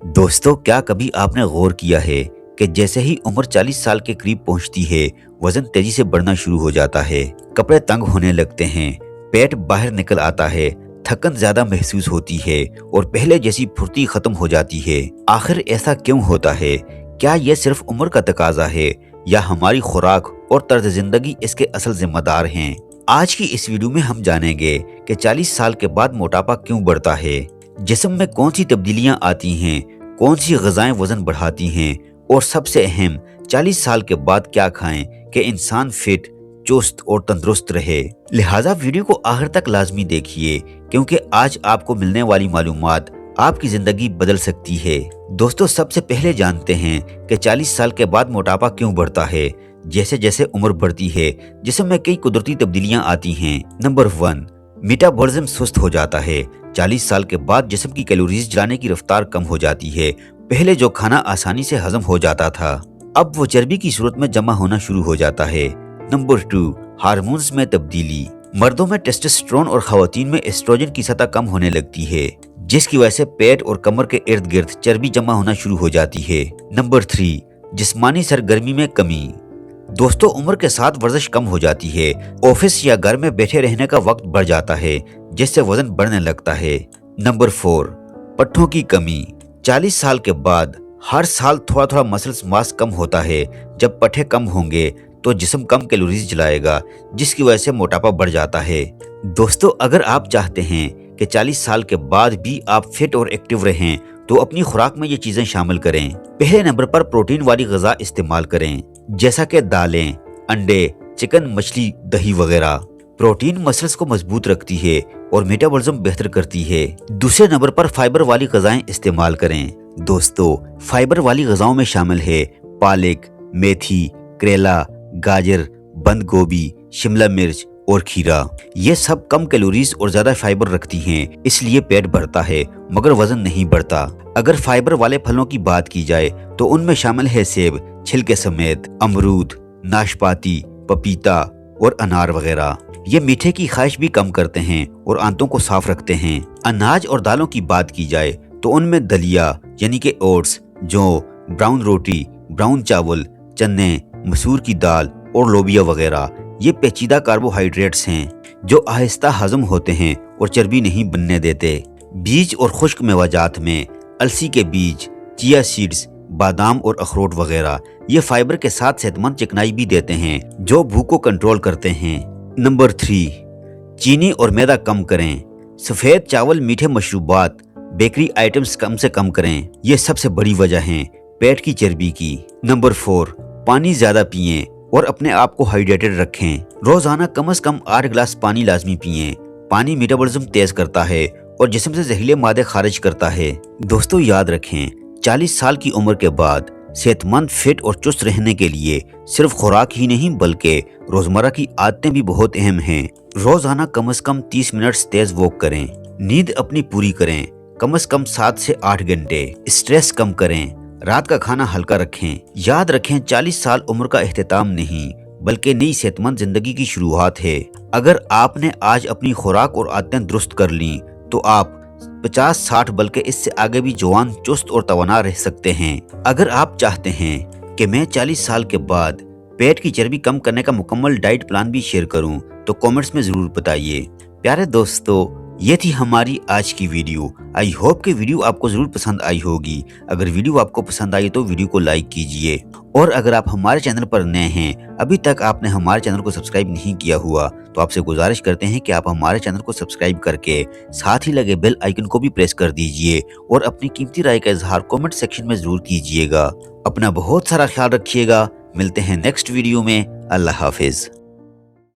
दोस्तों, क्या कभी आपने गौर किया है कि जैसे ही उम्र 40 साल के करीब पहुंचती है, वजन तेजी से बढ़ना शुरू हो जाता है, कपड़े तंग होने लगते हैं, पेट बाहर निकल आता है, थकन ज्यादा महसूस होती है और पहले जैसी फुर्ती खत्म हो जाती है। आखिर ऐसा क्यों होता है? क्या यह सिर्फ उम्र का तकाजा है या हमारी खुराक और तर्ज जिंदगी इसके असल जिम्मेदार हैं? आज की इस वीडियो में हम जानेंगे कि 40 साल के बाद मोटापा क्यों बढ़ता है, जिस्म में कौन सी तब्दीलियां आती हैं, कौन सी ग़िज़ाएं वजन बढ़ाती हैं और सबसे अहम 40 साल के बाद क्या खाएं कि इंसान फिट, चुस्त और तंदुरुस्त रहे। लिहाजा वीडियो को आखिर तक लाजमी देखिए, क्योंकि आज आपको मिलने वाली मालूमात आपकी जिंदगी बदल सकती है। दोस्तों, सबसे पहले जानते हैं कि 40 साल के बाद मोटापा क्यों बढ़ता है। जैसे जैसे उम्र बढ़ती है, जिस्म में कई कुदरती तब्दीलियां आती हैं। नंबर 1, मेटाबॉलिज्म सुस्त हो जाता है। 40 साल के बाद जिस्म की कैलोरीज जलाने की रफ्तार कम हो जाती है। पहले जो खाना आसानी से हजम हो जाता था, अब वो चर्बी की सूरत में जमा होना शुरू हो जाता है। नंबर 2, हार्मोन्स में तब्दीली। मर्दों में टेस्टोस्टेरोन और खवातीन में एस्ट्रोजन की सतह कम होने लगती है, जिसकी वजह से पेट और कमर के इर्द गिर्द चर्बी जमा होना शुरू हो जाती है। नंबर 3, जिस्मानी सरगर्मी में कमी। दोस्तों, उम्र के साथ वर्जिश कम हो जाती है, ऑफिस या घर में बैठे रहने का वक्त बढ़ जाता है, जिससे वजन बढ़ने लगता है। नंबर 4, पट्ठों की कमी। 40 साल के बाद हर साल थोड़ा थोड़ा मसल्स मास कम होता है। जब पट्ठे कम होंगे तो जिस्म कम कैलोरीज जलाएगा, जिसकी वजह से मोटापा बढ़ जाता है। दोस्तों, अगर आप चाहते हैं कि 40 साल के बाद भी आप फिट और एक्टिव रहें, तो अपनी खुराक में ये चीजें शामिल करें। पहले नंबर पर प्रोटीन वाली ग़िज़ा इस्तेमाल करें, जैसा कि दालें, अंडे, चिकन, मछली, दही वगैरह। प्रोटीन मसल्स को मजबूत रखती है और मेटाबॉलिज्म बेहतर करती है। दूसरे नंबर पर फाइबर वाली ग़िज़ाएं इस्तेमाल करें। दोस्तों, फाइबर वाली ग़िज़ाओं में शामिल है पालक, मेथी, करेला, गाजर, बंद गोभी, शिमला मिर्च और खीरा। ये सब कम कैलोरीज और ज्यादा फाइबर रखती हैं, इसलिए पेट भरता है मगर वजन नहीं बढ़ता। अगर फाइबर वाले फलों की बात की जाए तो उनमें शामिल है सेब छिलके समेत, अमरूद, नाशपाती, पपीता और अनार वगैरह। ये मीठे की ख्वाहिश भी कम करते हैं और आंतों को साफ रखते हैं। अनाज और दालों की बात की जाए तो उनमें दलिया यानी कि ओट्स, जौ, ब्राउन रोटी, ब्राउन चावल, चने, मसूर की दाल और लोबिया वगैरह, ये पेचीदा कार्बोहाइड्रेट्स हैं जो आहिस्ता हजम होते हैं और चर्बी नहीं बनने देते। बीज और खुश्क मेवाजात में अलसी के बीज, चिया सीड्स, बादाम और अखरोट वगैरह, ये फाइबर के साथ सेहतमंद चिकनाई भी देते हैं जो भूख को कंट्रोल करते हैं। नंबर 3, चीनी और मैदा कम करें। सफेद चावल, मीठे मशरूबात, बेकरी आइटम्स कम से कम करें। ये सबसे बड़ी वजह है पेट की चर्बी की। नंबर 4, पानी ज्यादा पिएं और अपने आप को हाइड्रेटेड रखें। रोजाना कम से कम 8 गिलास पानी लाजमी पिएं। पानी मेटाबॉलिज्म तेज करता है और जिस्म से जहरीले मादे खारिज करता है। दोस्तों, याद रखें, 40 साल की उम्र के बाद सेहतमंद, फिट और चुस्त रहने के लिए सिर्फ खुराक ही नहीं बल्कि रोजमर्रा की आदतें भी बहुत अहम हैं। रोजाना कम से कम 30 मिनट तेज वॉक करें। नींद अपनी पूरी करें, कम से कम 7 से 8 घंटे। स्ट्रेस कम करें, रात का खाना हल्का रखें। याद रखें, 40 साल उम्र का इख्तिताम नहीं बल्कि नई सेहतमंद जिंदगी की शुरुआत है। अगर आपने आज अपनी खुराक और आदतें दुरुस्त कर ली तो आप 50-60 बल्कि इससे आगे भी जवान, चुस्त और तवाना रह सकते हैं। अगर आप चाहते हैं कि मैं 40 साल के बाद पेट की चर्बी कम करने का मुकम्मल डाइट प्लान भी शेयर करूं, तो कमेंट्स में जरूर बताइए। प्यारे दोस्तों, ये थी हमारी आज की वीडियो। आई होप कि वीडियो आपको जरूर पसंद आई होगी। अगर वीडियो आपको पसंद आई तो वीडियो को लाइक कीजिए, और अगर आप हमारे चैनल पर नए हैं, अभी तक आपने हमारे चैनल को सब्सक्राइब नहीं किया हुआ, तो आपसे गुजारिश करते हैं कि आप हमारे चैनल को सब्सक्राइब करके साथ ही लगे बेल आइकन को भी प्रेस कर दीजिए और अपनी कीमती राय का इजहार कमेंट सेक्शन में जरूर कीजिएगा। अपना बहुत सारा ख्याल रखिएगा। मिलते हैं नेक्स्ट वीडियो में। अल्लाह हाफिज।